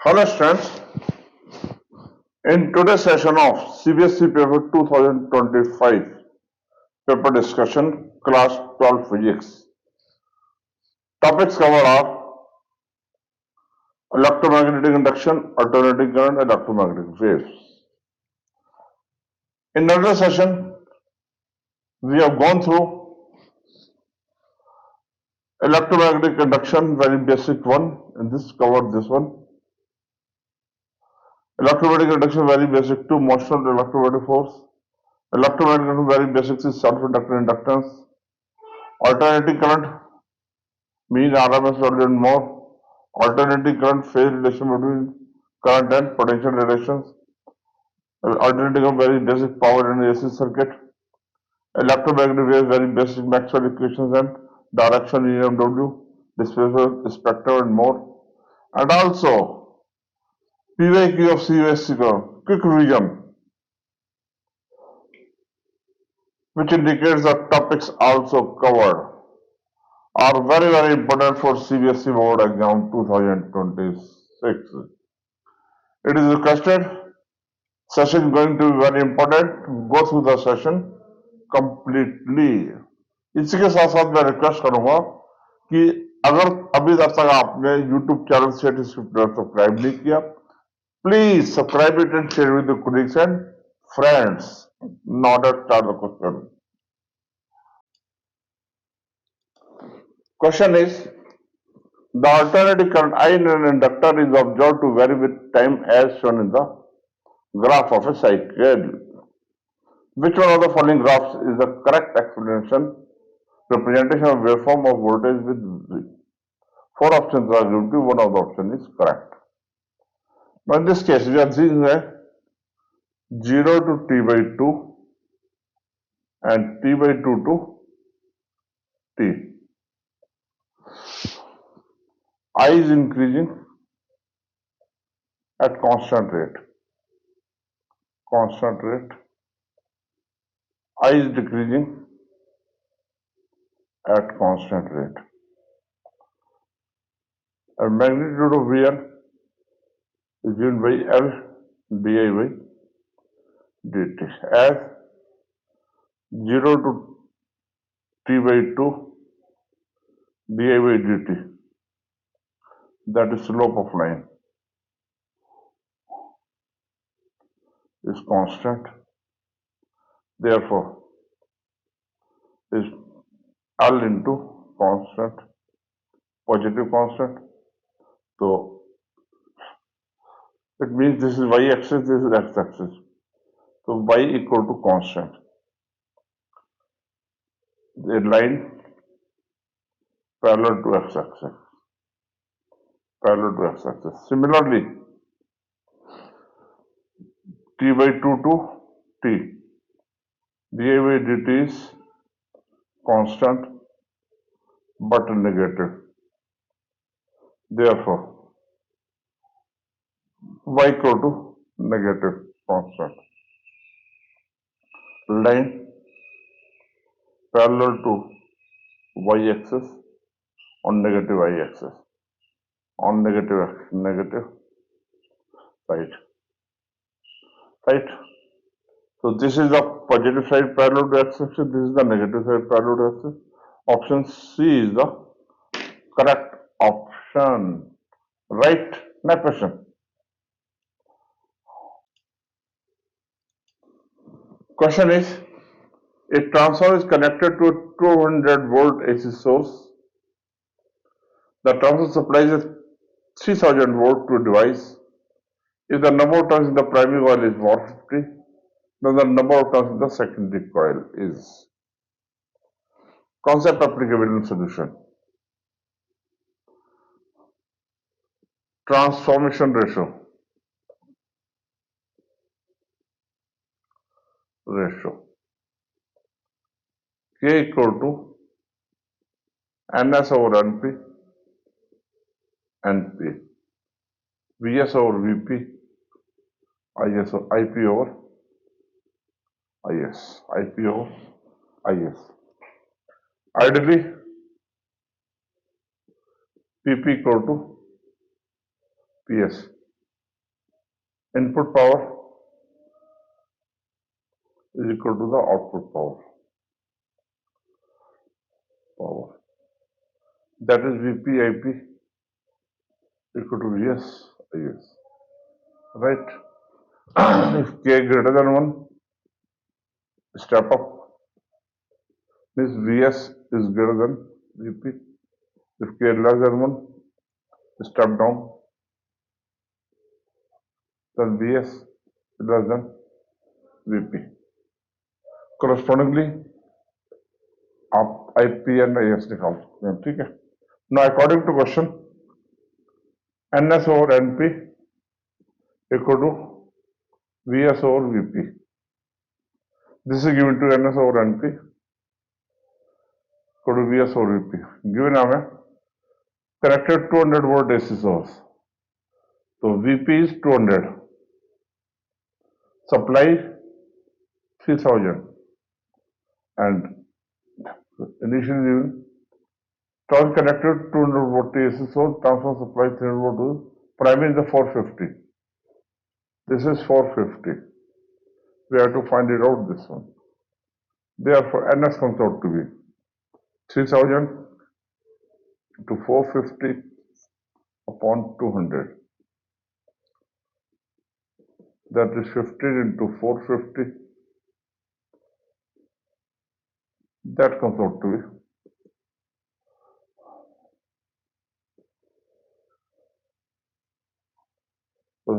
Hello students, in today's session of CBSE paper 2025 paper discussion class 12 physics. Topics covered are electromagnetic induction, alternating current, and electromagnetic waves. In another session, we have gone through electromagnetic induction, very basic one, and this covered this one. Electromagnetic induction, very basic 2, motion of the electromagnetic force. Electromagnetic induction, very basic is self-inductor inductance. Alternating current, mean RMS value and more. Alternating current, phase relation between current and potential relations. Alternating current, very basic power in AC circuit. Electromagnetic waves, very basic Maxwell equations and direction EMW, displacement, spectrum and more. And also PYQ of CBSE quick revision, which indicates the topics also covered are very important for CBSE board exam 2026. It is requested, session is going to be very important, go through the session completely. इसी के साथ साथ मैं request करूंगा कि अगर अभी तक आपने YouTube चैनल SethiSwiftLearn सब्सक्राइब नहीं किया, please subscribe it and share with colleagues and friends. Now let's start the question. Question is, the alternating current I in an inductor is observed to vary with time as shown in the graph of a cycle. Which one of the following graphs is the correct explanation, representation of waveform of voltage with V? 4 options are given to, one of the option is correct. Now in this case, we are seeing 0 to t by 2 and t by 2 to t. I is increasing at constant rate. I is decreasing at constant rate. And magnitude of Vn is given by L di by dt as 0 to t by 2 di by dt, that is slope of line, is constant, therefore is L into constant, positive constant. So it means this is y-axis, this is x-axis. So y equal to constant. The line parallel to x-axis. Similarly, t by 2 to t, di by dt is constant but negative. Therefore, y equal to negative constant. Line parallel to y-axis on negative y-axis, on negative side. Right? So this is the positive side parallel to x-axis, this is the negative side parallel to x-axis. Option C is the correct option. Right? Next question. Question is, a transformer is connected to a 200 volt AC source. The transformer supplies a 3000 volt to a device. If the number of turns in the primary coil is 150, then the number of turns in the secondary coil is. Concept applicable in solution. Transformation ratio. K equal to NS over NP, VS over VP, IP over IS. Ideally, PP equal to PS. Input power is equal to the output power. That is Vp Ip equal to Vs Is. Right? If K greater than 1, step up, means Vs is greater than Vp. If K less than 1, step down, then Vs less than Vp. Correspondingly, आप IP and IS निकाल सकते हैं, ठीक है. Now according to question, NS over NP equal to Vs over Vp. This is given to NS over NP equal to Vs over Vp. Given हमें connected 200 volt AC source. So Vp is 200, supply 3000, and initially given torque connected 200 volt AC source, transformer supply 300 volt to primary is the 450. This is 450. We have to find it out, this one. Therefore, NS comes out to be 3000 to 450 upon 200. That is 15 into 450. That comes out to be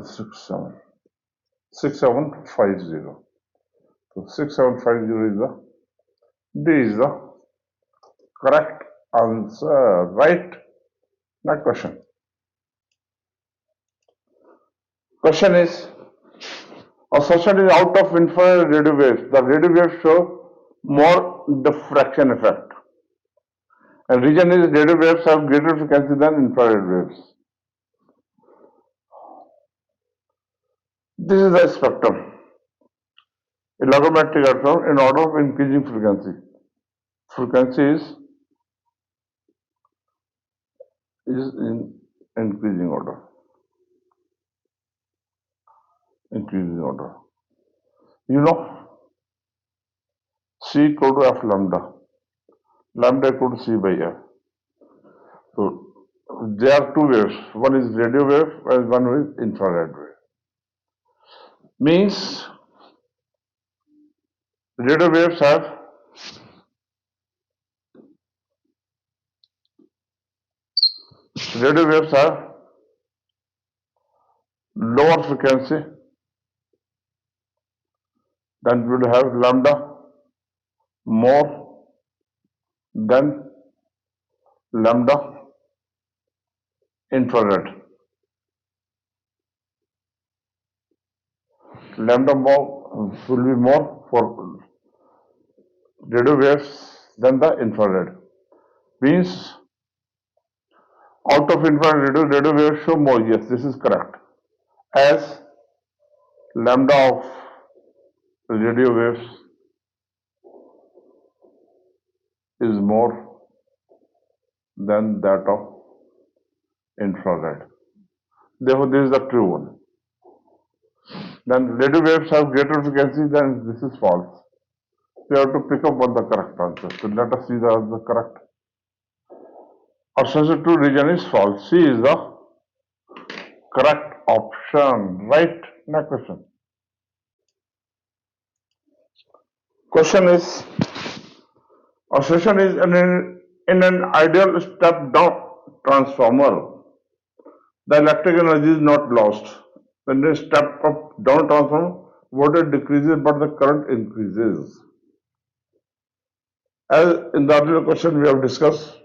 6750. So 6750 is the D is the correct answer, right? Next question. Question is, a section is out of infrared radio waves. The radio waves show more diffraction effect. And reason is radio waves have greater frequency than infrared waves. This is the spectrum. Electromagnetic spectrum in order of increasing frequency. Frequency is in increasing order. Increasing order. You know, C equal to F lambda. Lambda equal to C by F. So there are two waves. One is radio wave and one is infrared wave. Means radio waves have lower frequency, then we will have lambda more than lambda infrared. Lambda more will be more for radio waves than the infrared. Means out of infrared radio waves show more. Yes, this is correct. As lambda of radio waves is more than that of infrared. Therefore, this is the true one. Then radio waves have greater frequency, then this is false. We have to pick up on the correct answer. So let us see the correct. Associated to region is false. C is the correct option. Right? Next question. Question is, a session is in an ideal step down transformer. The electric energy is not lost. When they step up down transformer, voltage decreases but the current increases. As in the earlier question we have discussed,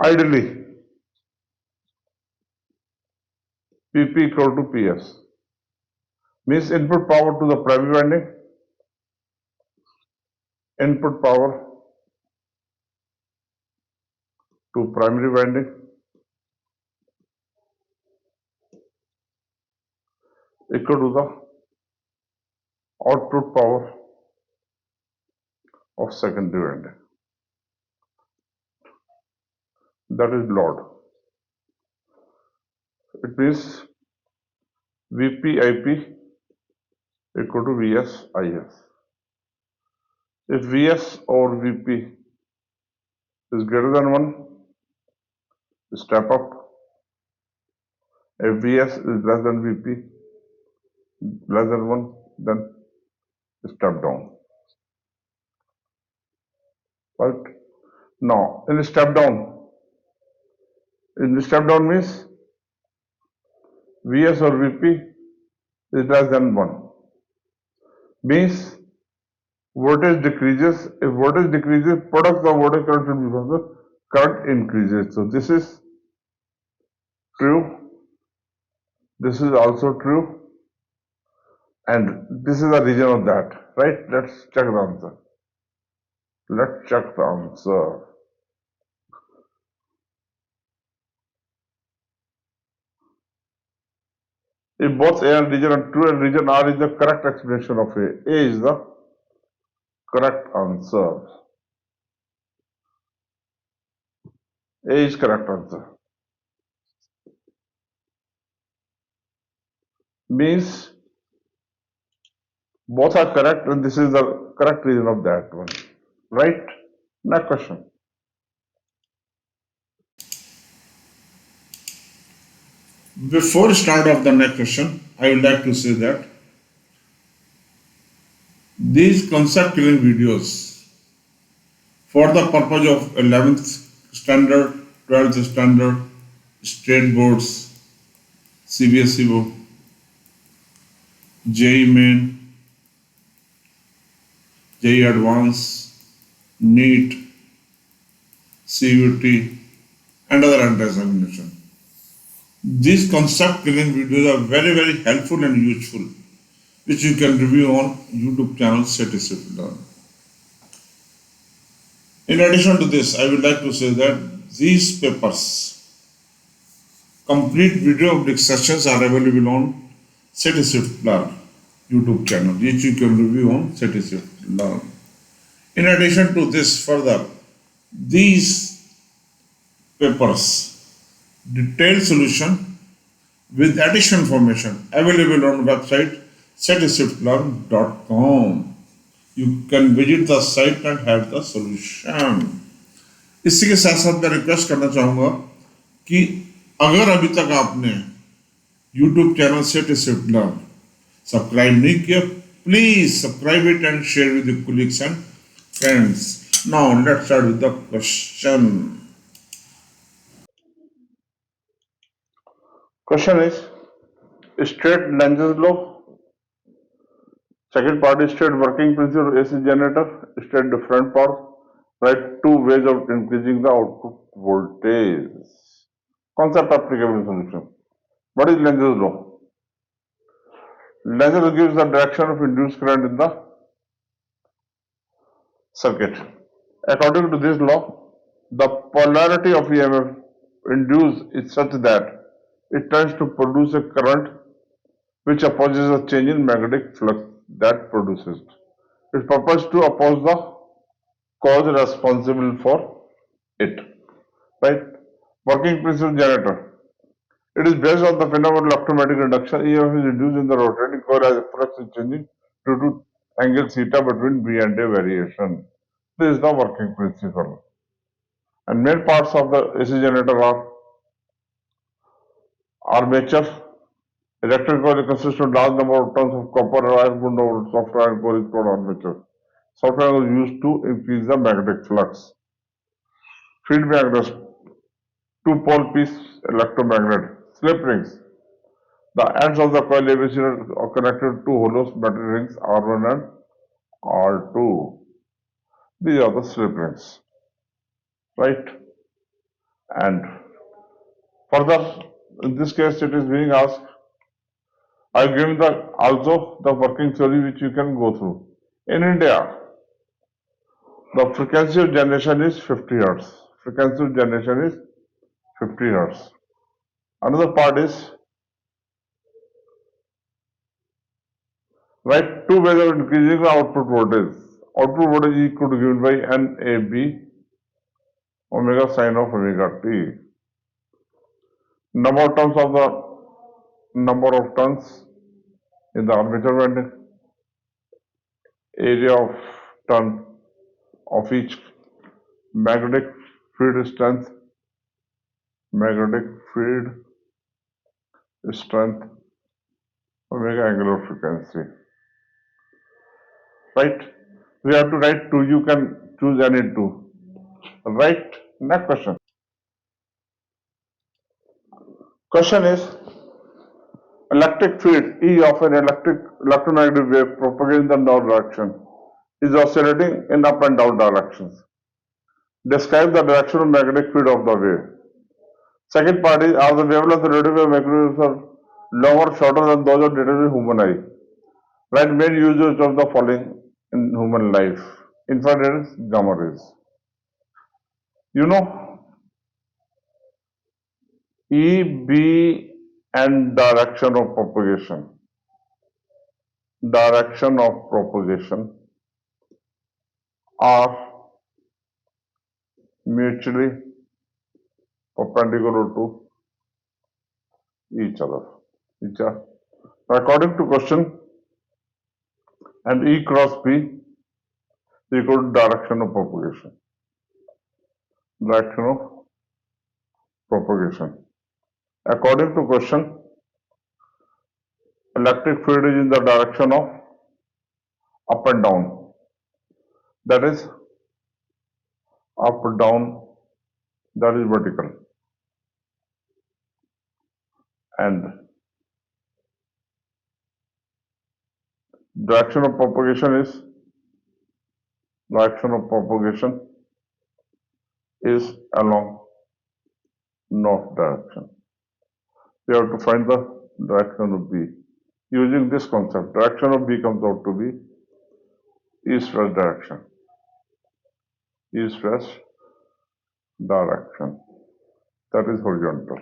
ideally PP equal to PS means input power to the primary winding, input power to primary winding equal to the output power of secondary winding. That is load. It means VPIP equal to VSIS. If Vs or Vp is greater than 1, step up. If Vs is less than Vp, less than 1, then step down. Right? Now, in step down means Vs or Vp is less than 1. Means voltage decreases. If voltage decreases, product of voltage current will be because the current increases. So this is true. This is also true. And this is the region of that. Right? Let's check the answer. Let's check the answer. If both A and region are true and region R is the correct explanation of A. A is the correct answer. A is correct answer. Means both are correct and this is the correct region of that one. Right? Next question. Before start of the next question, I would like to say that these concept clearing videos for the purpose of 11th standard, 12th standard, state boards, CBSE board, JEE main, JEE advanced, NEET, CUET, and other entrance examination. These concept clearing videos are very helpful and useful, which you can review on YouTube channel SethiSwiftLearn. In addition to this, I would like to say that these papers, complete video of sessions are available on SethiSwiftLearn YouTube channel, which you can review on SethiSwiftLearn. In addition to this, further, these papers, detailed solution with additional information available on website SethiSwiftLearn.com. You can visit the site and have the solution. इसी के साथ साथ मैं request करना चाहूँगा कि अगर अभी तक आपने YouTube चैनल SethiSwiftLearn सब्सक्राइब नहीं किया, please subscribe it and share with your colleagues and friends. Now let's start with the question. Question is straight Lenz's law. Second part is straight working principle of AC generator. Straight different part. Write two ways of increasing the output voltage. Concept applicable solution. What is Lenz's law? Lenz's law gives the direction of induced current in the circuit. According to this law, the polarity of EMF induced is such that it tends to produce a current which opposes a change in magnetic flux that produces. Its purpose to oppose the cause responsible for it. Right? Working principle generator. It is based on the phenomenon of electromagnetic induction. EMF is induced in the rotating coil as the flux is changing due to angle theta between B and A variation. This is the working principle. And main parts of the AC generator are armature. Electric coil consists of large number of turns of copper iron wound over soft iron core is called armature. Soft iron is used to increase the magnetic flux. Field magnets, two-pole piece electromagnet. Slip rings. The ends of the coil ABC are connected to hollow metal rings R1 and R2. These are the slip rings. Right? And further, in this case, it is being asked, I have given also the working theory which you can go through. In India, the frequency of generation is 50 Hz. Frequency of generation is 50 Hz. Another part is, write two ways of increasing the output voltage. Output voltage is equal to given by NAB omega sine of omega t. Number of terms of the number of turns in the armature winding, area of turn of each magnetic field strength, magnetic field strength, omega angular frequency. Right? We have to write two. You can choose any two. Right? Next question. Question is, electric field E of an electromagnetic wave propagating in the north direction is oscillating in up and down directions. Describe the direction of magnetic field of the wave. Second part is, are the wavelengths of radio wave magnitudes are longer, shorter than those of detected in human eye? Write main uses of the following in human life. Infrared rays, gamma rays. You know, E, B and direction of propagation. Direction of propagation are mutually perpendicular to each other. According to question, and E cross B is equal to direction of propagation. Direction of propagation. According to question, electric field is in the direction of up and down. That is up, down, that is vertical. And direction of propagation is along north direction. We have to find the direction of B. Using this concept, direction of B comes out to be east-west direction. East-west direction. That is horizontal.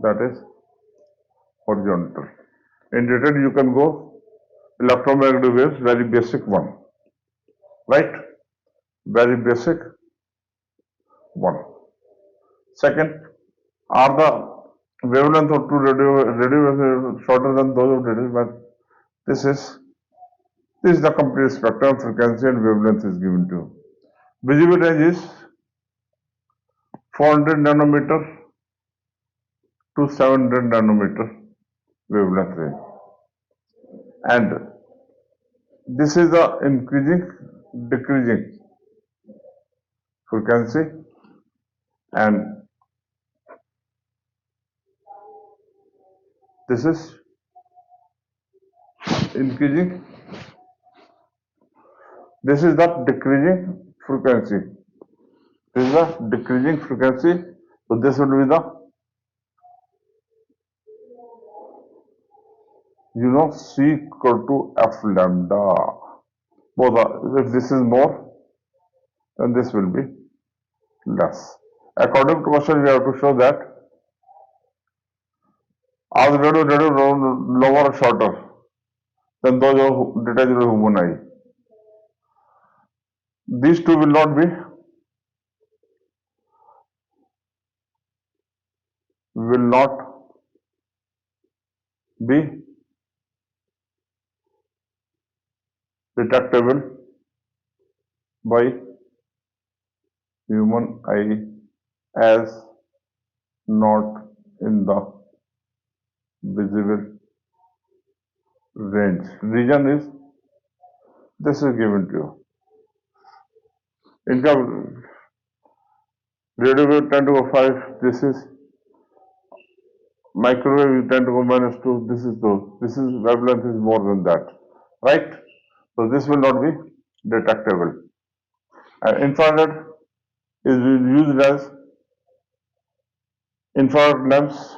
That is horizontal. In detail, you can go electromagnetic waves, very basic one. Right? Very basic one. Second, are the wavelength of two radio waves shorter than those of radio waves? This is the complete spectrum, frequency and wavelength is given to you. Visible range is 400 nanometer to 700 nanometer wavelength range. And this is the decreasing frequency, and this is increasing. This is the decreasing frequency. This is the decreasing frequency. So this would be the C equal to F lambda. Both are, if this is more, then this will be less. According to question, we have to show that are the radio longer or shorter than those of detected with human eye. These two will not be detectable by human eye as not in the visible range. Reason is this is given to you. Income radio wave 10 to the 5, this is microwave 10 to the minus 2, this is wavelength is more than that, right? So this will not be detectable. Infrared is used as infrared lamps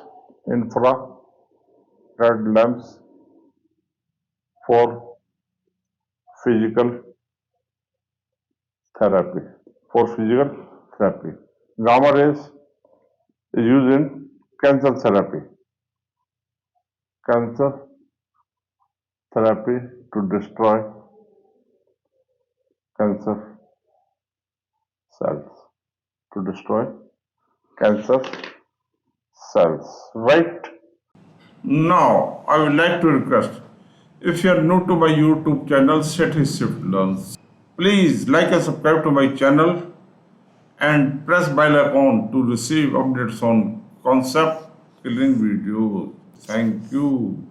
for physical therapy. Gamma rays is used in cancer therapy. To destroy cancer cells. Right? Now, I would like to request, if you are new to my YouTube channel, SethiSwiftLearn, please like and subscribe to my channel and press bell icon to receive updates on concept killing videos. Thank you.